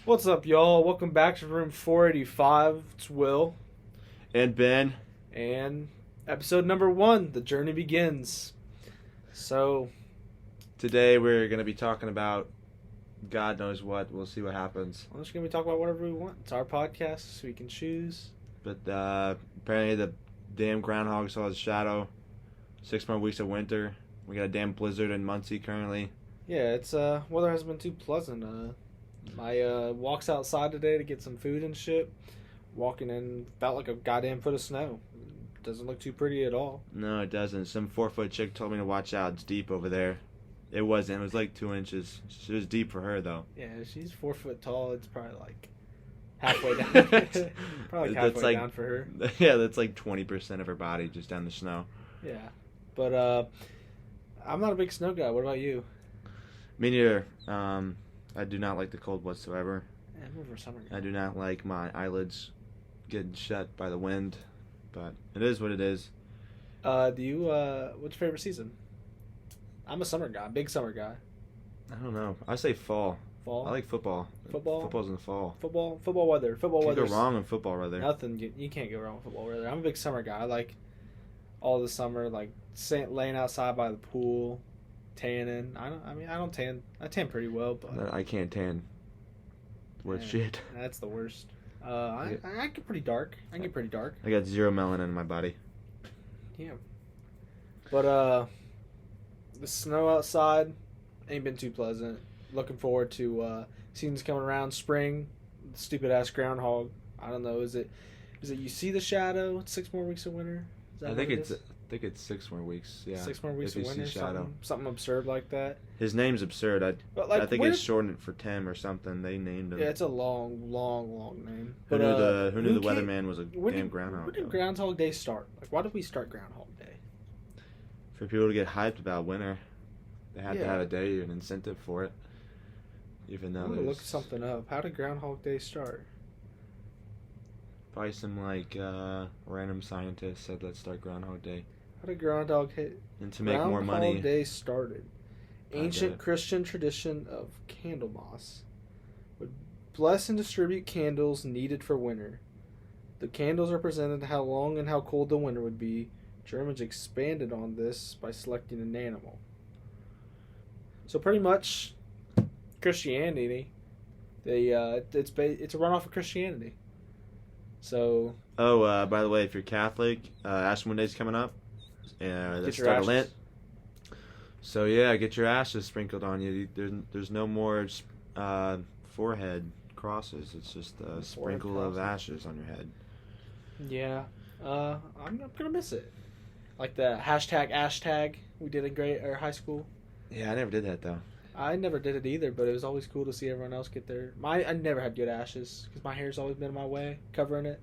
What's up, y'all? Welcome back to room 485. It's Will. And Ben. And episode number 1, The Journey Begins. So, Today we're going to be talking about God knows what. We'll see what happens. we're just going to be talking about whatever we want. It's our podcast, so we can choose. But apparently the damn groundhog saw his shadow. 6 more weeks of winter. We got a damn blizzard in Muncie currently. Yeah, it's weather hasn't been too pleasant. I walks outside today to get some food and shit. Walking in, felt like a goddamn foot of snow. Doesn't look too pretty at all. No, it doesn't. Some 4-foot chick told me to watch out. It's deep over there. It wasn't. It was like 2 inches. It was deep for her, though. Yeah, she's 4 foot tall. It's probably like halfway down. Probably That's halfway like- down for her. Yeah, that's like 20% of her body just down the snow. Yeah, but I'm not a big snow guy. What about you? Me neither. I do not like the cold whatsoever. Yeah, I'm over a summer guy. I do not like my eyelids getting shut by the wind, but it is what it is. What's your favorite season? I'm a summer guy, big summer guy. I don't know. I say fall. Fall. I like football. Football? Football's in the fall. Football weather. Football Can't weather. go wrong in football, rather. Nothing. You can't go wrong with football weather. I'm a big summer guy. I like all the summer, like laying outside by the pool, tanning. I don't tan. I tan pretty well, but I can't tan. Worth Yeah. shit. that's the worst. I get pretty dark. I get pretty dark. I got zero melanin in my body. Yeah. But the snow outside ain't been too pleasant. Looking forward to season's coming around, spring. Stupid ass groundhog. I don't know. Is it you see the shadow? It's 6 more weeks of winter. Is that I what think it it's is? 6 more weeks. Yeah. 6 more weeks if of you see winter. shadow. Something absurd like that. His name's absurd. But like, I think where- it's shortened for Tim or something. They named him. Yeah, it's a long name. Who knew the came- weatherman was a damn groundhog? When did Groundhog Day start? Like, why did we start Groundhog Day? For people to get hyped about winter, they had to Yeah. have a day, an incentive for it. Even though I'm gonna there's look something up. How did Groundhog Day start? probably some random scientist said let's start Groundhog Day, How did Groundhog hit? and to make more money. Groundhog Day started. I get Ancient it. Christian tradition of Candlemas would bless and distribute candles needed for winter. The candles represented how long and how cold the winter would be. Germans expanded on this by selecting an animal. So pretty much, Christianity. It's a runoff of Christianity. So Oh, by the way, if you're Catholic, Ash Monday's coming up. Let's get your start a ashes. Lent. So yeah, get your ashes sprinkled on you. There's no more forehead crosses. It's just a Forehead sprinkle of crosses. ashes on your head. Yeah, I'm gonna miss it. Like the hashtag we did in high school. Yeah, I never did that though. I never did it either, but it was always cool to see everyone else get their. I never had good ashes because my hair's always been in my way covering it,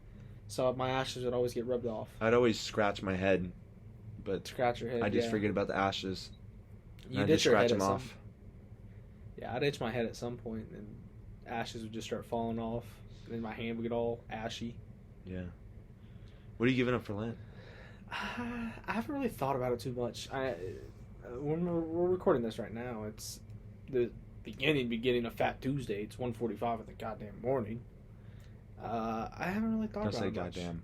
so my ashes would always get rubbed off. I'd always scratch my head, but Scratch your head. I just yeah. forget about the ashes. You I did just your scratch head them at off. some. Yeah, I'd itch my head at some point, and ashes would just start falling off, and then my hand would get all ashy. Yeah. What are you giving up for Lent? I haven't really thought about it too much. When we're recording this right now, it's the beginning of Fat Tuesday. It's 1:45 in the goddamn morning. I haven't really thought Don't about say it much. goddamn.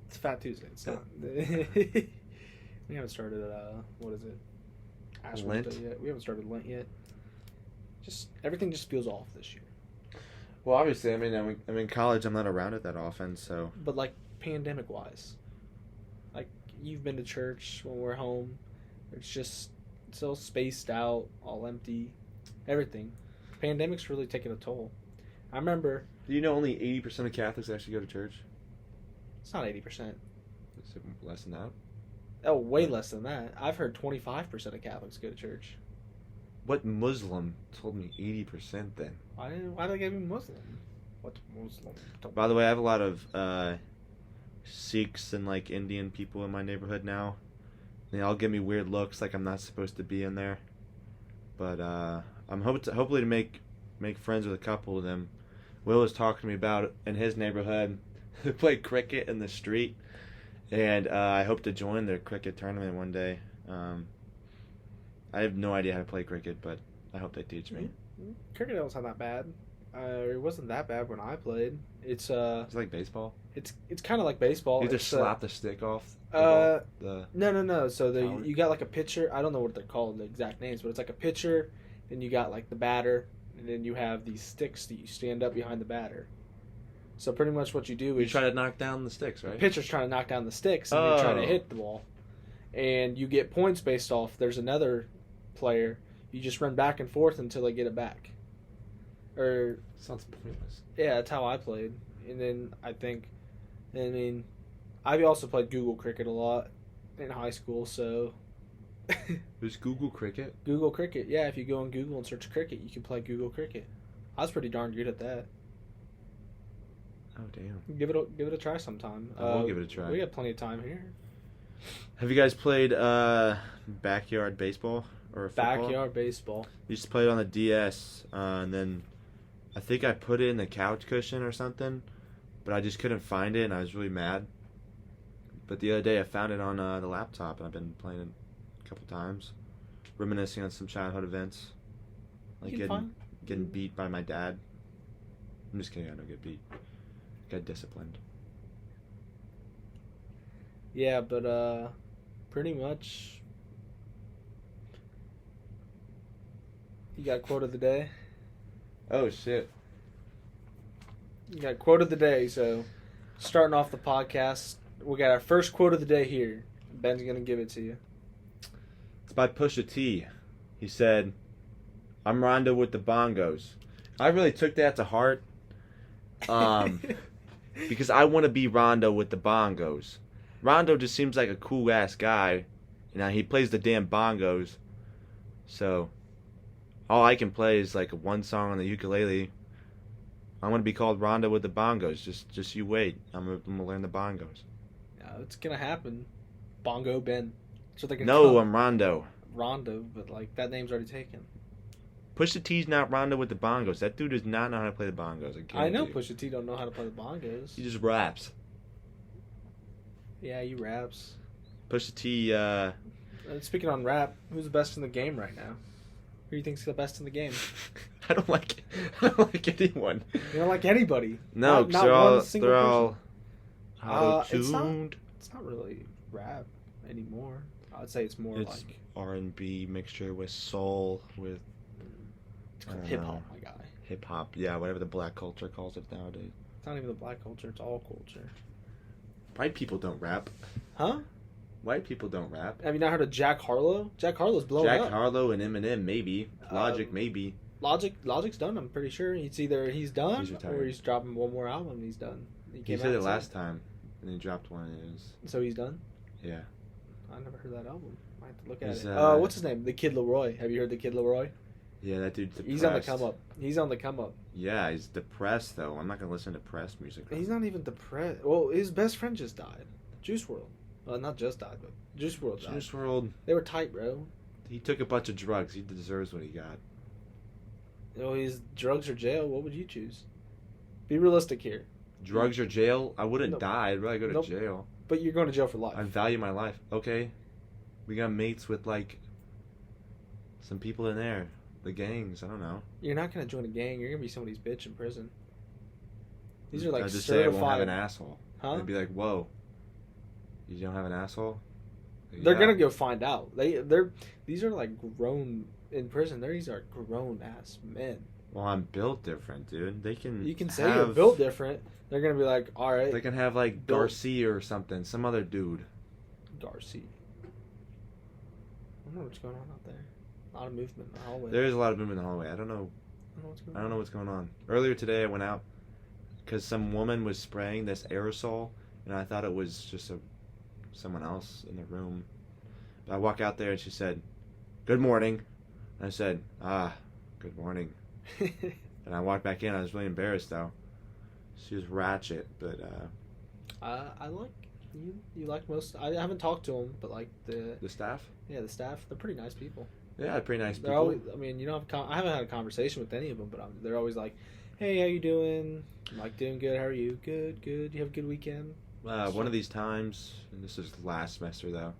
It's Fat Tuesday. It's not. We haven't started. What is it? Ash Lent? Wednesday yet. We haven't started Lent yet. Just everything just feels off this year. Well, obviously, I'm in college. I'm not around it that often, so But like pandemic wise, like you've been to church when we're home. It's all spaced out, all empty, everything. Pandemic's really taken a toll. I remember do you know only 80% of Catholics actually go to church? it's not 80%. Is it less than that? Oh, way less than that. I've heard 25% of Catholics go to church. What Muslim told me 80% then? Why do they give me Muslim? What Muslim? By the way, I have a lot of Sikhs and like Indian people in my neighborhood now. They all give me weird looks like I'm not supposed to be in there. But I'm hopefully to make friends with a couple of them. Will was talking to me about in his neighborhood. They play cricket in the street, and I hope to join their cricket tournament one day. I have no idea how to play cricket, but I hope they teach me. Cricket wasn't that bad. It wasn't that bad when I played. It's It's like baseball. it's kind of like baseball. You just It's, slap the stick off. The no. So Power? you got like a pitcher. I don't know what they're called, the exact names, but it's like a pitcher. Then you got like the batter, and then you have these sticks that you stand up behind the batter. So pretty much what you do you is try to knock down the sticks, the right? pitcher's trying to knock down the sticks, and you're trying to Oh. hit the ball, and you get points based off. There's another player. You just run back and forth until they get it back. Or Sounds pointless. yeah, that's how I played. And then I also played Google Cricket a lot in high school. So There's Google Cricket. Google Cricket, yeah. If you go on Google and search cricket, you can play Google Cricket. I was pretty darn good at that. Oh damn! Give it a try sometime. I will give it a try. We got plenty of time here. Have you guys played backyard baseball or football? Backyard baseball. We used to play it on the DS, and then I think I put it in the couch cushion or something, but I just couldn't find it, and I was really mad. But the other day I found it on the laptop, and I've been playing it a couple times, reminiscing on some childhood events, like getting beat by my dad. I'm just kidding. I don't get beat. Get disciplined. Yeah, but pretty much. You got quote of the day. Oh shit! You got quote of the day. So, starting off the podcast, we got our first quote of the day here. Ben's gonna give it to you. It's by Pusha T. He said, "I'm Rondo with the bongos." I really took that to heart. Because I want to be Rondo with the bongos. Rondo just seems like a cool ass guy. He plays the damn bongos. So, all I can play is like one song on the ukulele. I'm gonna be called Rondo with the bongos. Just you wait. I'm gonna learn the bongos. It's gonna happen. Bongo Ben. That's what they're gonna No, call I'm Rondo. Rondo, but like that name's already taken. Pusha T's not Rondo with the bongos. That dude does not know how to play the bongos. I know guarantee you. Pusha T don't know how to play the bongos. He just raps. Yeah, he raps. Pusha T. Speaking on rap, who's the best in the game right now? Who do you think's the best in the game? I don't like anyone. You don't like anybody. No, not they're one all single they're person. all It's not- auto-tuned. It's not really rap anymore. I'd say it's more It's like R&B mixture with soul with I don't hip hop, know. my guy. hip hop. Yeah, whatever the black culture calls it nowadays. It's not even the black culture; it's all culture. White people don't rap. Huh? White people don't rap. Have you not heard of Jack Harlow? Jack Harlow's blowing Jack up. Harlow and Eminem, maybe. Logic, maybe. Logic's done. I'm pretty sure he's either done He's retired. or he's dropping one more album. He's done. He came said out it and last time, and he dropped one. And it was, So he's done. yeah. I never heard that album. I have to look at He's, it. What's his name? The Kid Leroy. Have you heard the Kid Leroy? Yeah, that dude's depressed. He's on the come up. He's on the come up. Yeah, he's depressed though. I'm not gonna listen to depressed music. He's not even depressed. Well, his best friend just died. Juice WRLD. Well, not just died, but Juice WRLD died. Juice WRLD. They were tight, bro. He took a bunch of drugs. He deserves what he got. You know, he's drugs or jail. What would you choose? Be realistic here. Drugs or jail? I wouldn't Nope. die. I'd rather go to Nope. jail. But you're going to jail for life. I value my life. Okay. We got mates with like some people in there. The gangs. I don't know. You're not going to join a gang. You're going to be somebody's bitch in prison. These are like I'd just say I certified. won't have an asshole. Huh? They'd be like, "Whoa, you don't have an asshole." Like, They're "Yeah." gonna go find out. These are like grown in prison. These are grown ass men. Well, I'm built different, dude. They can. You can say you're built different. They're gonna be like, all right, They can have like Built- Garcia or something, some other dude. Darcy. I don't know what's going on out there. A lot of movement in the hallway. There is a lot of movement in the hallway. I don't know. I don't know what's going I don't know what's going on. Earlier today, I went out because some woman was spraying this aerosol, and I thought it was just someone else in the room. But I walk out there, and she said, "Good morning." And I said, good morning." And I walked back in. I was really embarrassed, though. She was ratchet, but I like you. You like most. I haven't talked to them, but like the staff. the staff, they're pretty nice people. Yeah, pretty nice They're people. always. I mean, you don't have. I haven't had a conversation with any of them, but they're always like, "Hey, how you doing?" I'm like, "Doing good. How are you?" Good, good. You have a good weekend? One of these times, and this is last semester though,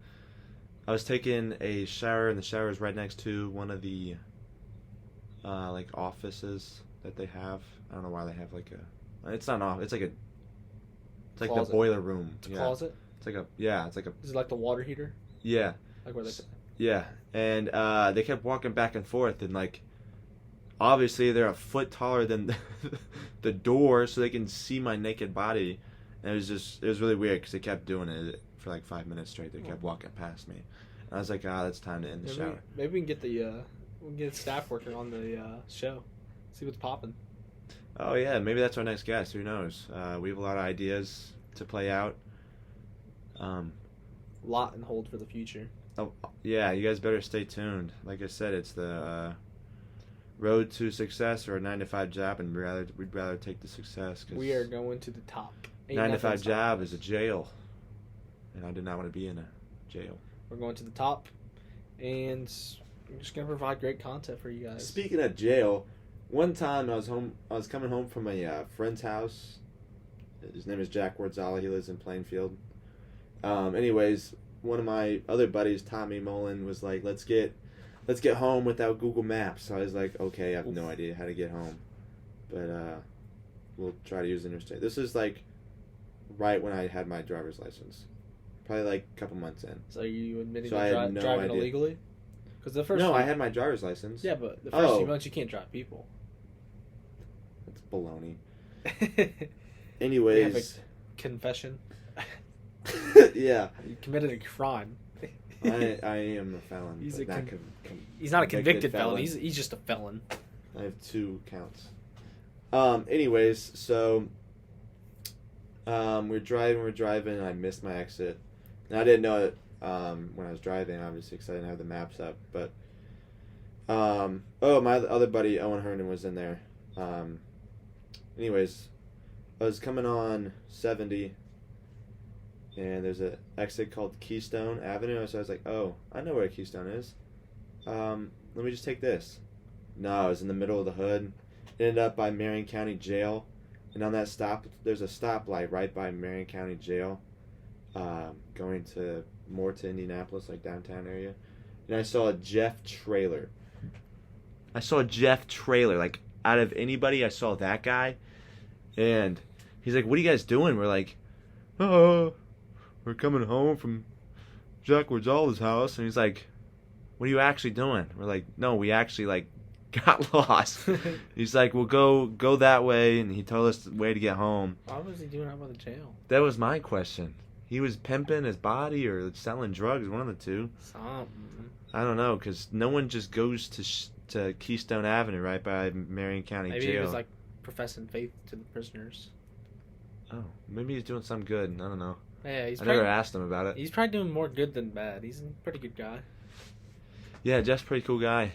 I was taking a shower, and the shower is right next to one of the like offices that they have. I don't know why they have like a. It's not an office. It's like a. It's like Closet. the boiler room. It's a closet. It's like a. Yeah. It's like a. Is it like the water heater? Yeah. Like where they. Yeah, and they kept walking back and forth, and like, obviously they're a foot taller than the door, so they can see my naked body. And it was really weird because they kept doing it for like 5 minutes straight. They kept walking past me, and I was like, that's time to end the shower. Maybe we can get we can get staff worker on the show, see what's popping. Oh yeah, maybe that's our next guest. Who knows? We have a lot of ideas to play out. Lot and hold for the future. Oh yeah, you guys better stay tuned. Like I said, it's the road to success or a 9-to-5 job, and we'd rather take the success. Cause we are going to the top. 9-to-5 job is a jail, and I do not want to be in a jail. We're going to the top, and we're just gonna provide great content for you guys. Speaking of jail, one time I was coming home from a friend's house. His name is Jack Wardzala. He lives in Plainfield. Anyways, one of my other buddies, Tommy Mullen, was like, let's get home without Google Maps. So I was like, okay, I have no idea how to get home, but we'll try to use interstate. This is like right when I had my driver's license, probably like a couple months in. So you admitting So I had to no driving idea. illegally? Because the first No, I had my driver's license. Yeah, but the first few months you can't drive people. That's baloney. You Anyways, have a confession. yeah, You committed a crime. I am a felon. He's but he's not a convicted felon. felon. He's just a felon. I have 2 counts. Anyways, so we're driving, and I missed my exit. And I didn't know it when I was driving, obviously, because I didn't have the maps up. But my other buddy Owen Herndon was in there. Anyways, I was coming on 70, and there's an exit called Keystone Avenue. So I was like, oh, I know where Keystone is. Let me just take this. No, I was in the middle of the hood. Ended up by Marion County Jail. And on that stop, there's a stoplight right by Marion County Jail, going more to Indianapolis, like downtown area. And I saw a Jeff trailer. Like, out of anybody, I saw that guy. And he's like, what are you guys doing? We're like, oh, we're coming home from Jack Wardzala's house. And he's like, what are you actually doing? We're like, no, we actually, like, got lost. He's like, well, go that way. And he told us the way to get home. Why was he doing out by the jail? That was my question. He was pimping his body or selling drugs, one of the two. Something. I don't know, because no one just goes to Keystone Avenue right by Marion County Maybe Jail. he was like professing faith to the prisoners. Oh, maybe he's doing something good. I don't know. Yeah, I never asked him about it. He's probably doing more good than bad. He's a pretty good guy. Yeah, Jeff's a pretty cool guy.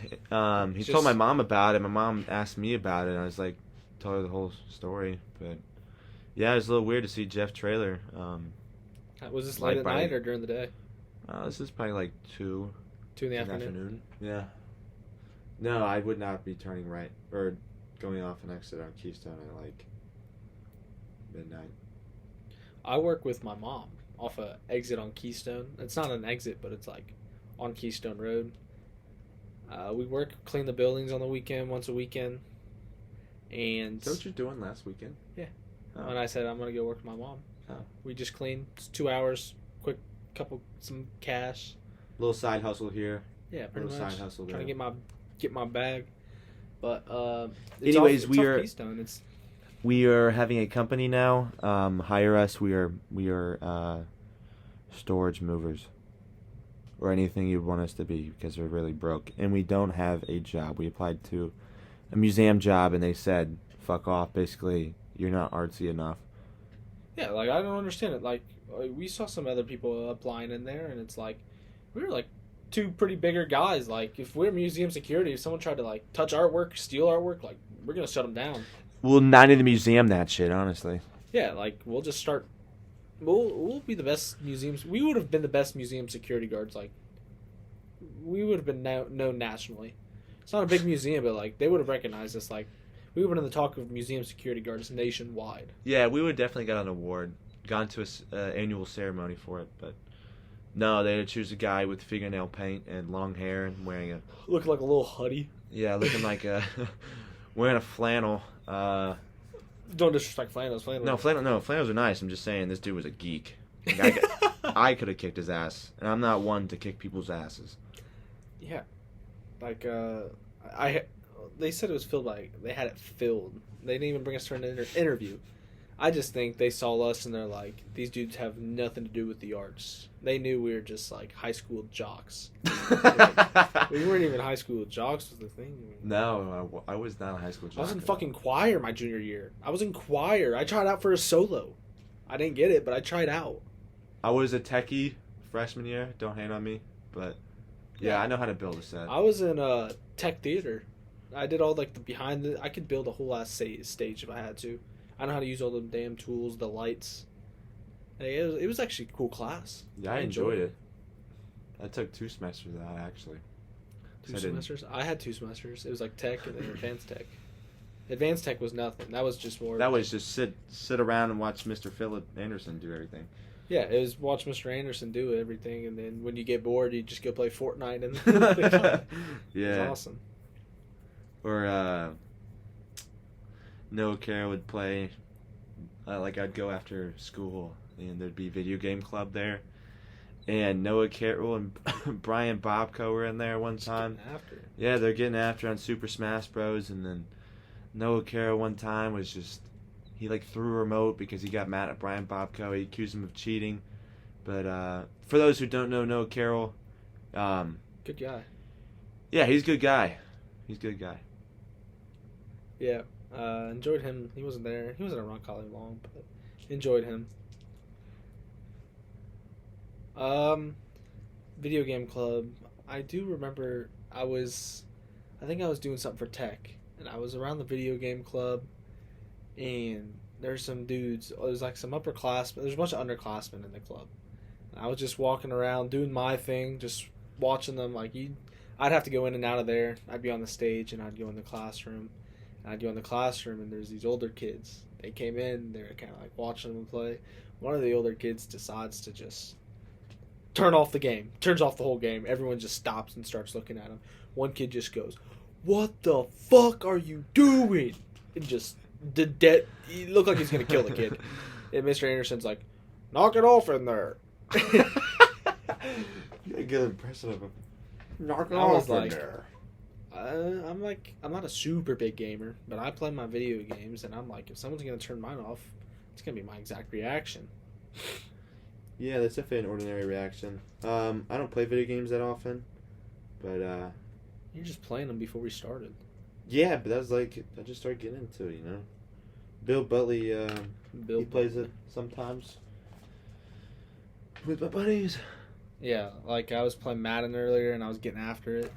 He told my mom about it. My mom asked me about it, and I was like, told her the whole story. But yeah, it was a little weird to see Jeff trailer. Was this late at night or during the day? This is probably like 2 in the afternoon. Yeah. No, I would not be turning right or going off an exit on Keystone at like midnight. I work with my mom off a exit on Keystone. It's not an exit, but it's like on Keystone Road. We clean the buildings on the weekend, once a weekend. And Is that what you're doing last weekend? Yeah. Oh. And I said I'm gonna go work with my mom. Oh. We just clean. It's 2 hours, quick, some cash. Little side hustle here. Yeah, pretty Little much. side hustle there. Trying to get my bag. But anyways, it's off Keystone. We are having a company now. Hire us. We are storage movers, or anything you'd want us to be, because we're really broke and we don't have a job. We applied to a museum job and they said, "Fuck off." Basically, you're not artsy enough. Yeah, like I don't understand it. Like we saw some other people applying in there, and it's like we were like 2 pretty bigger guys. Like if we're museum security, if someone tried to like touch artwork, steal artwork, like we're gonna shut them down. We'll not in the museum that shit, honestly. Yeah, like we'll just start. We'll be the best museums. We would have been the best museum security guards. Like we would have been known nationally. It's not a big museum, but like they would have recognized us. Like we would have been in the talk of museum security guards nationwide. Yeah, we would definitely got an award, gone to a annual ceremony for it, but No, they would choose a guy with fingernail paint and long hair and wearing a Looking like a little huddy. looking like a wearing a flannel. Don't disrespect flannels. Flannels are nice. I'm just saying this dude was a geek. Like, I could have kicked his ass, and I'm not one to kick people's asses. Yeah, like they said it was filled. Like they had it filled. They didn't even bring us to an interview. I just think they saw us and they're like, these dudes have nothing to do with the arts. They knew we were just like high school jocks. Like, we weren't even high school jocks was the thing. No, I was not a high school jock. I was in fucking choir my junior year. I was in choir. I tried out for a solo. I didn't get it, but I tried out. I was a techie freshman year. Don't hate on me, but yeah, I know how to build a set. I was in tech theater. I did all like the behind the. I could build a whole ass stage if I had to. I know how to use all the damn tools, the lights. Hey, it was actually a cool class. Yeah, I enjoyed it. I took 2 semesters of that, actually. 2 semesters? I had 2 semesters. It was like tech and then advanced tech. Advanced tech was nothing. That was just more... That was just sit around and watch Mr. Philip Anderson do everything. Yeah, it was watch Mr. Anderson do everything, and then when you get bored, you just go play Fortnite. And yeah. It was awesome. Or, Noah Carroll would play, like I'd go after school and there'd be video game club there, and Noah Carroll and Brian Bobko were in there one time. After. Yeah, they're getting after on Super Smash Bros. And then Noah Carroll one time was just, he like threw a remote because he got mad at Brian Bobko. He accused him of cheating. But for those who don't know Noah Carroll, good guy. Yeah, he's a good guy. Yeah. Enjoyed him. He wasn't there. He wasn't around Collie long, but enjoyed him. Video game club. I do remember I think I was doing something for tech, and I was around the video game club, and there's some dudes. It was like some upperclassmen. There's a bunch of underclassmen in the club. And I was just walking around doing my thing, just watching them. Like I'd have to go in and out of there. I'd be on the stage, and I'd go in the classroom. I'd go in the classroom, and there's these older kids. They came in, they were kind of like watching them play. One of the older kids decides to just turn off the game, turns off the whole game. Everyone just stops and starts looking at him. One kid just goes, "What the fuck are you doing?" And just he looked like he's going to kill the kid. And Mr. Anderson's like, "Knock it off in there." You got a good impression of him. Knock it off in there. I'm not a super big gamer, but I play my video games, and I'm like, if someone's gonna turn mine off, it's gonna be my exact reaction. Yeah, that's definitely an ordinary reaction. I don't play video games that often, but you're just playing them before we started. Yeah, but that's like I just started getting into it, you know. Bill Butley, he plays it sometimes with my buddies. Yeah, like I was playing Madden earlier, and I was getting after it.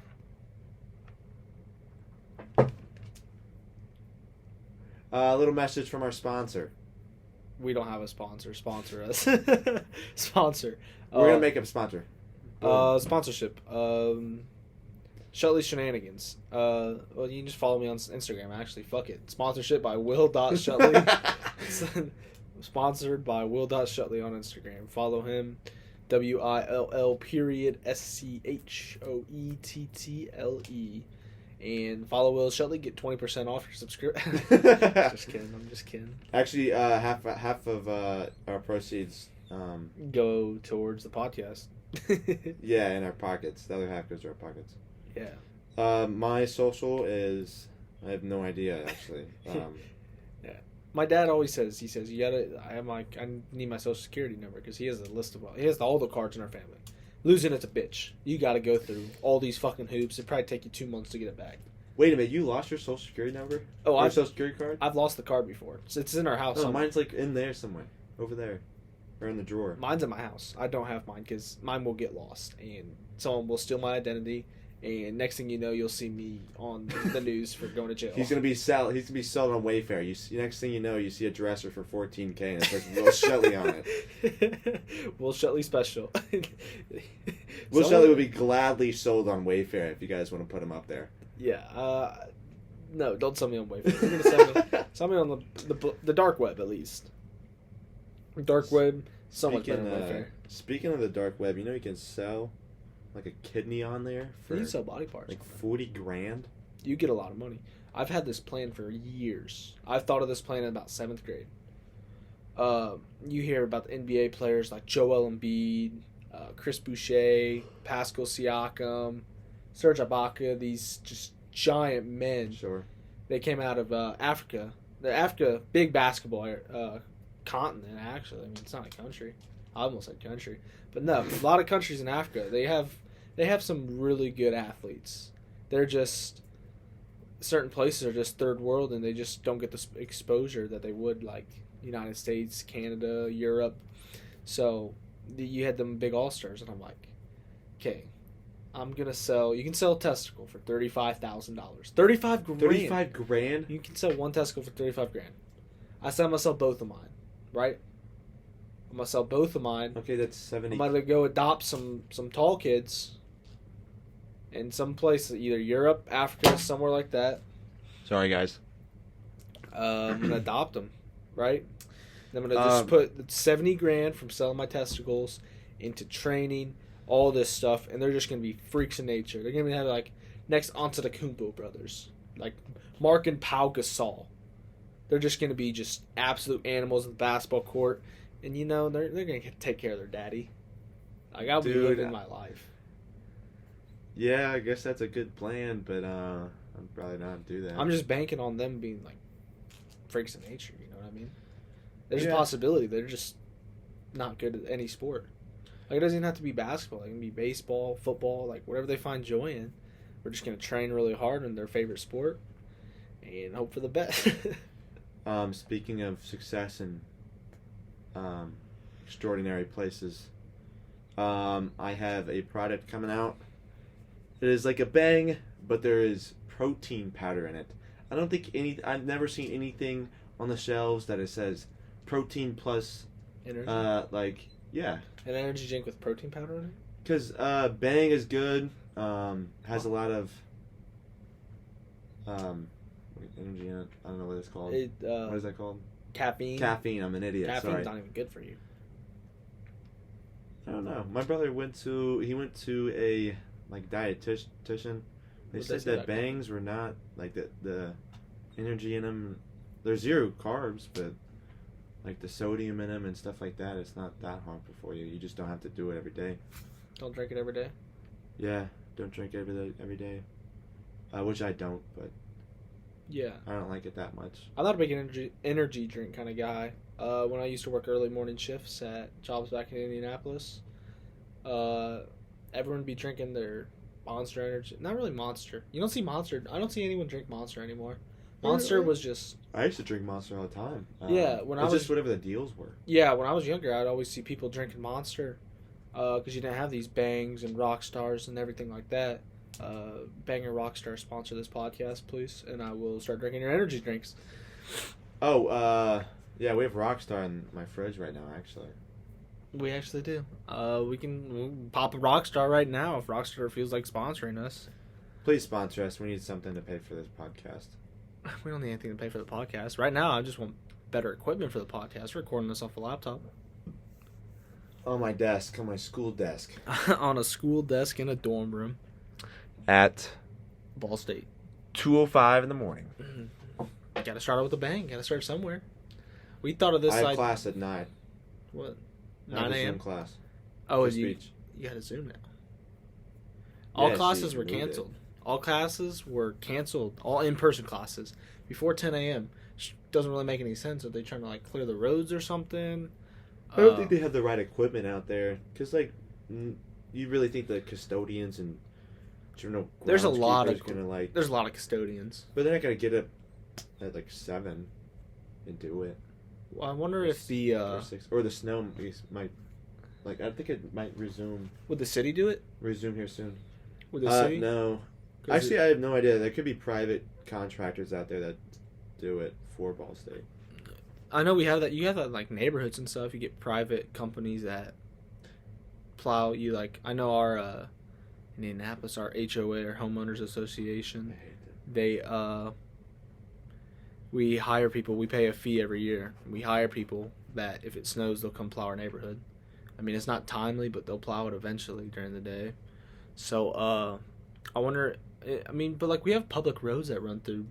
A little message from our sponsor. We don't have a sponsor. Sponsor us. Sponsor. We're going to make a sponsor. Sponsorship. Shutley Shenanigans. Well, you can just follow me on Instagram, actually. Fuck it. Sponsorship by Will.Shutley. Sponsored by Will.Shutley on Instagram. Follow him. WILL.SCHOETTLE. And follow Will Shutley. Get 20% off your subscription. Just kidding. I'm just kidding. Actually, half of our proceeds go towards the podcast. Yeah, in our pockets. The other half goes to our pockets. Yeah. My social is, I have no idea actually. Yeah. My dad always says, I need my social security number because he has a list of all the cards in our family. Losing it's a bitch. You got to go through all these fucking hoops. It'd probably take you 2 months to get it back. Wait a minute, you lost your social security number? Oh, your social security card? I've lost the card before. It's in our house. No, mine's like in there somewhere, over there, or in the drawer. Mine's in my house. I don't have mine because mine will get lost and someone will steal my identity. And next thing you know, you'll see me on the news for going to jail. He's gonna be sold on Wayfair. Next thing you know, you see a dresser for $14,000 and it says Will Shutley on it. Will Shutley special. Will Shutley would be gladly sold on Wayfair if you guys want to put him up there. Yeah. No, don't sell me on Wayfair. You're gonna sell me on the dark web at least. Dark web. So much better than Wayfair. Speaking of the dark web, you can sell like a kidney on there for You can sell body parts. like 40 grand. You get a lot of money. I've had this plan for years. I've thought of this plan in about 7th grade. You hear about the NBA players like Joel Embiid, Chris Boucher, Pascal Siakam, Serge Ibaka, these just giant men. Sure. They came out of Africa. The Africa, big basketball continent, actually. I mean, it's not a country. I almost said country. But no, a lot of countries in Africa, they have some really good athletes. They're just, certain places are just third world, and they just don't get the exposure that they would, like United States, Canada, Europe. So you had them big all-stars, and I'm like, okay, I'm going to sell, you can sell a testicle for $35,000. $35 grand. 35 grand? You can sell one testicle for $35 grand. I said I'm going to sell both of mine, right? I'm going to sell both of mine. Okay, that's 70. I'm going to go adopt some tall kids in some place, either Europe, Africa, somewhere like that. Sorry, guys. I'm going to adopt them, right? And I'm going to just put 70 grand from selling my testicles into training, all this stuff, and they're just going to be freaks of nature. They're going to have like next Antetokounmpo brothers, like Mark and Pau Gasol. They're just going to be just absolute animals in the basketball court, and they're going to take care of their daddy. Like, I'll be living my life. Yeah, I guess that's a good plan, but I'd probably not do that. I'm just banking on them being like freaks of nature. You know what I mean? There's a possibility they're just not good at any sport. Like, it doesn't even have to be basketball. It can be baseball, football, like whatever they find joy in. We're just going to train really hard in their favorite sport and hope for the best. Speaking of success in extraordinary places, I have a product coming out. It is like a Bang, but there is protein powder in it. I don't think I've never seen anything on the shelves that it says protein plus Energy. An energy drink with protein powder in it? Because Bang is good. Has a lot of energy in it. I don't know what it's called. What is that called? Caffeine. Caffeine. I'm an idiot. Caffeine's not even good for you. I don't know. My brother went to a dietitian. They said that Bangs were not like the energy in them. There's 0 carbs, but like the sodium in them and stuff like that, it's not that harmful for you. You just don't have to do it every day. Don't drink it every day? Yeah, don't drink it every day. Which I don't, but yeah, I don't like it that much. I'm not a big energy drink kind of guy. When I used to work early morning shifts at jobs back in Indianapolis, everyone would be drinking their Monster Energy. Not really Monster. You don't see Monster. I don't see anyone drink Monster anymore. Monster was just... I used to drink Monster all the time. When I was just whatever the deals were. Yeah, when I was younger, I'd always see people drinking Monster because you didn't have these Bangs and Rockstars and everything like that. Bang and Rockstar sponsor this podcast, please, and I will start drinking your energy drinks. Oh, yeah, we have Rockstar in my fridge right now, actually. We actually do. We can pop a Rockstar right now if Rockstar feels like sponsoring us. Please sponsor us. We need something to pay for this podcast. We don't need anything to pay for the podcast. Right now, I just want better equipment for the podcast. We're recording this off a laptop. On my desk, on my school desk. On a school desk in a dorm room. At Ball State. 2:05 in the morning. Gotta start out with a bang. Gotta start somewhere. We thought of this... I have class at 9. What? 9 a.m. class. Oh, you got a Zoom now. All classes were canceled. All classes were canceled. All in-person classes before 10 a.m. Doesn't really make any sense. Are they trying to clear the roads or something? I don't think they have the right equipment out there. Because you really think the custodians and there's a lot of there's a lot of custodians, but they're not gonna get up at 7 and do it. Well, I wonder if the or 6 or the snow might I think it might resume. Would the city do it? Resume here soon. Would the city? No. Actually, I have no idea. There could be private contractors out there that do it for Ball State. I know we have that. You have that neighborhoods and stuff. You get private companies that plow you. I know our in Indianapolis, our HOA, our homeowners association. They we hire people. We pay a fee every year. We hire people that if it snows, they'll come plow our neighborhood. I mean, it's not timely, but they'll plow it eventually during the day. So, I wonder. I mean, but like we have public roads that run through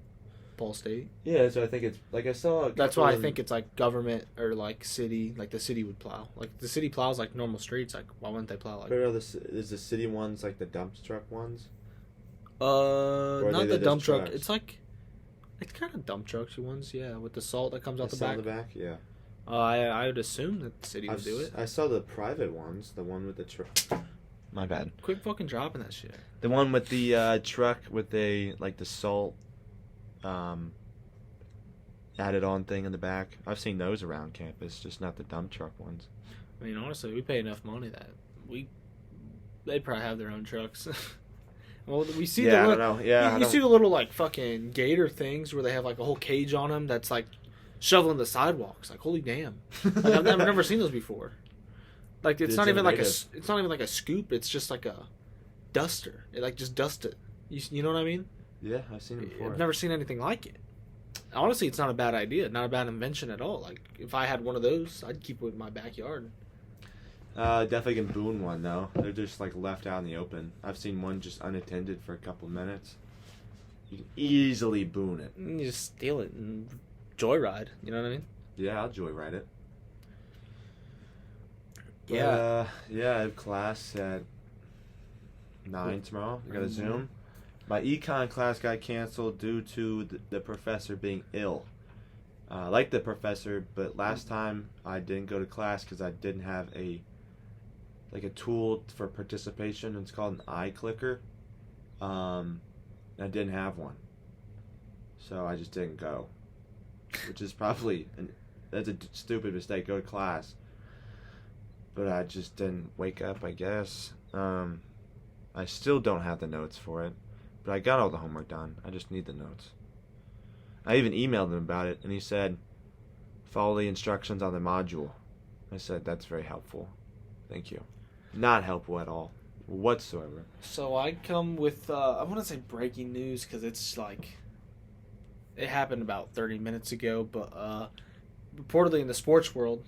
Ball State. Yeah, so I think it's like I saw. That's why I think it's like government or like city. Like the city would plow. Like the city plows like normal streets. Like why wouldn't they plow like? But is the city ones like the dump truck ones? Not the dump truck. Trucks? It's kind of dump trucks ones. Yeah, with the salt that comes out the back. The back, yeah. I would assume that the city would do it. I saw the private ones, the one with the truck. My bad. Quit fucking dropping that shit. The one with the truck with the salt added on thing in the back. I've seen those around campus, just not the dump truck ones. I mean, honestly, we pay enough money that they'd probably have their own trucks. Well, we see I don't know. Yeah, you see the little like fucking gator things where they have like a whole cage on them that's like shoveling the sidewalks. Like holy damn! Like, I've never seen those before. Like it's not even like a scoop. It's just like a duster. It like just dusts it. You know what I mean? Yeah, I've seen it before. I've never seen anything like it. Honestly, it's not a bad idea. Not a bad invention at all. Like if I had one of those, I'd keep it in my backyard. Definitely can boon one though. They're just like left out in the open. I've seen one just unattended for a couple minutes. You can easily boon it. You just steal it and joyride. You know what I mean? Yeah, I'll joyride it. Yeah. Yeah, I have class at 9 tomorrow. I got a Zoom. My econ class got canceled due to the professor being ill. I like the professor, but last time I didn't go to class because I didn't have a tool for participation. It's called an iClicker. And I didn't have one. So I just didn't go. Which is probably that's a stupid mistake. Go to class. But I just didn't wake up, I guess. I still don't have the notes for it. But I got all the homework done. I just need the notes. I even emailed him about it, and he said, follow the instructions on the module. I said, that's very helpful. Thank you. Not helpful at all, whatsoever. So I come with, I want to say breaking news, because it's like, it happened about 30 minutes ago, but reportedly in the sports world,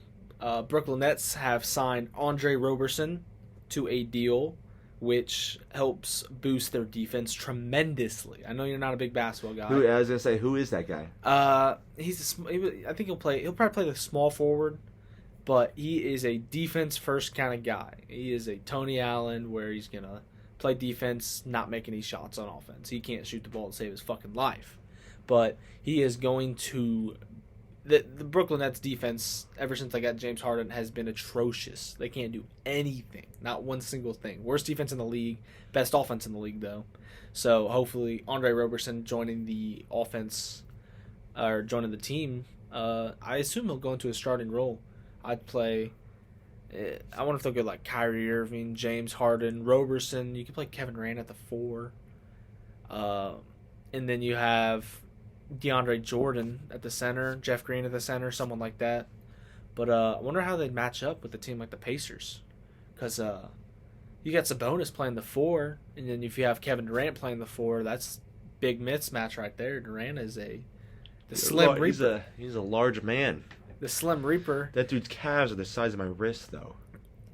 Brooklyn Nets have signed Andre Roberson to a deal which helps boost their defense tremendously. I know you're not a big basketball guy. I was gonna say, who is that guy? I think he'll probably play the small forward, but he is a defense first kind of guy. He is a Tony Allen where he's gonna play defense, not make any shots on offense. He can't shoot the ball to save his fucking life, but he is going to. The Brooklyn Nets defense, ever since they got James Harden, has been atrocious. They can't do anything. Not one single thing. Worst defense in the league. Best offense in the league, though. So, hopefully, Andre Roberson joining the offense, or joining the team, I assume he'll go into a starting role. I'd play... I wonder if they'll go like Kyrie Irving, James Harden, Roberson. You could play Kevin Durant at the 4. And then you have... DeAndre Jordan at the center, Jeff Green at the center, someone like that. But I wonder how they'd match up with a team like the Pacers. Because you got Sabonis playing the 4, and then if you have Kevin Durant playing the 4, that's big mismatch right there. Durant is the Slim Reaper. He's a large man. The Slim Reaper. That dude's calves are the size of my wrist, though.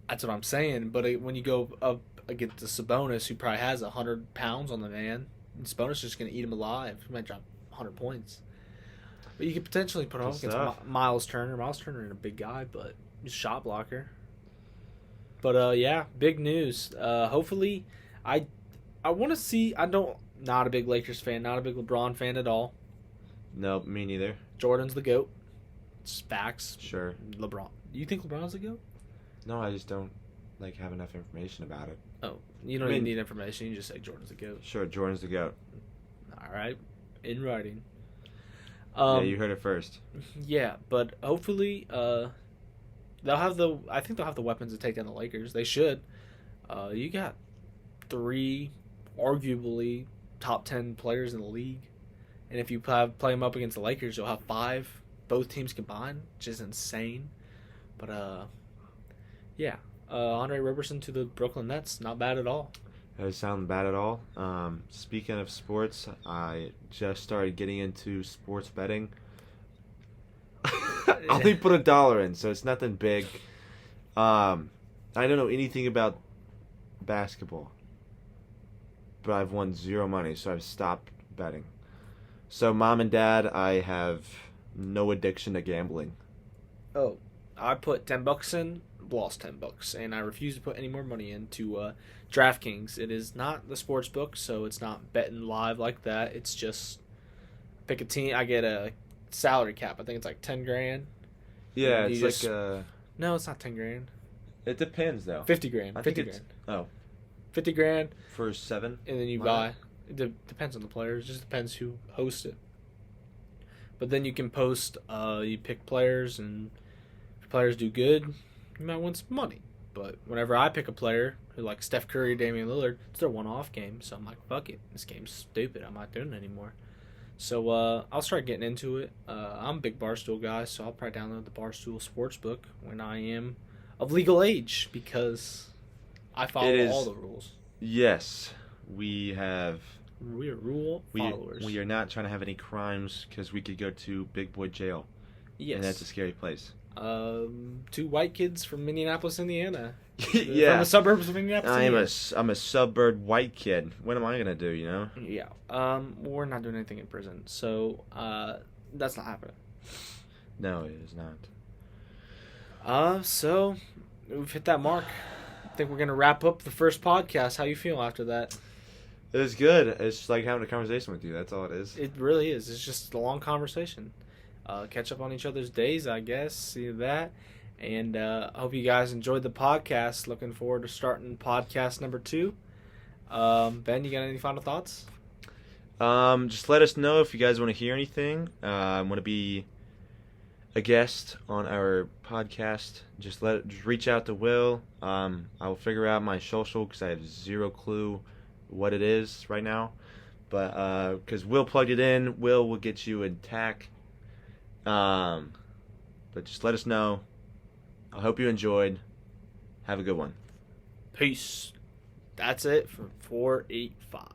That's what I'm saying. But when you go up against the Sabonis, who probably has 100 pounds on the man, and Sabonis is just going to eat him alive. He might drop 100 points. But you could potentially put him against Miles Turner. Miles Turner is a big guy, but he's a shot blocker. But yeah, big news. Hopefully, I want to see. Not a big Lakers fan, not a big LeBron fan at all. No, me neither. Jordan's the GOAT. It's facts. Sure. LeBron. You think LeBron's the GOAT? No, I just don't have enough information about it. Oh, you don't even need information. You just say Jordan's the GOAT. Sure, Jordan's the GOAT. All right. In writing. Yeah, you heard it first. Yeah, but hopefully I think they'll have the weapons to take down the Lakers. They should. You got 3 arguably top 10 players in the league. And if you play them up against the Lakers, you'll have 5, both teams combined, which is insane. But yeah, Andre Roberson to the Brooklyn Nets, not bad at all. That doesn't sound bad at all. Speaking of sports, I just started getting into sports betting. I only put $1 in, so it's nothing big. I don't know anything about basketball, but I've won zero money, so I've stopped betting. So, Mom and Dad, I have no addiction to gambling. Oh, I put $10 in, lost $10, and I refuse to put any more money into DraftKings. It is not the sports book, so it's not betting live like that. It's just pick a team. I get a salary cap. I think it's like 10 grand. Yeah, You it's just- like No, it's not 10 grand. it depends though. 50 grand. I 50 think it's grand. oh 50 grand, for 7. and then you Why buy. not? It depends on the players. It just depends who hosts it. But then you can post. You pick players, and if players do good, you might win some money. But whenever I pick a player who like Steph Curry, Damian Lillard, it's their one-off game. So I'm like, fuck it, this game's stupid. I'm not doing it anymore. So I'll start getting into it. I'm a big Barstool guy, so I'll probably download the Barstool Sportsbook when I am of legal age because I follow It is- all the rules. Yes, we have. We are rule followers. We are not trying to have any crimes because we could go to big boy jail, Yes. and that's a scary place. 2 white kids from Minneapolis, Indiana. From Yeah, the suburbs of Minneapolis, Indiana. I'm a suburb white kid. What am I gonna do? You know? Yeah. We're not doing anything in prison, so that's not happening. No, it is not. So we've hit that mark. I think we're gonna wrap up the first podcast. How you feel after that? It was good. It's just like having a conversation with you. That's all it is. It really is. It's just a long conversation. Catch up on each other's days, I guess. See that. And I hope you guys enjoyed the podcast. Looking forward to starting podcast number 2. Ben, you got any final thoughts? Just let us know if you guys want to hear anything. Want to be a guest on our podcast. Just reach out to Will. I will figure out my social because I have zero clue what it is right now. But because Will plugged it in, Will get you a tack. But just let us know. I hope you enjoyed. Have a good one. Peace. That's it for 485.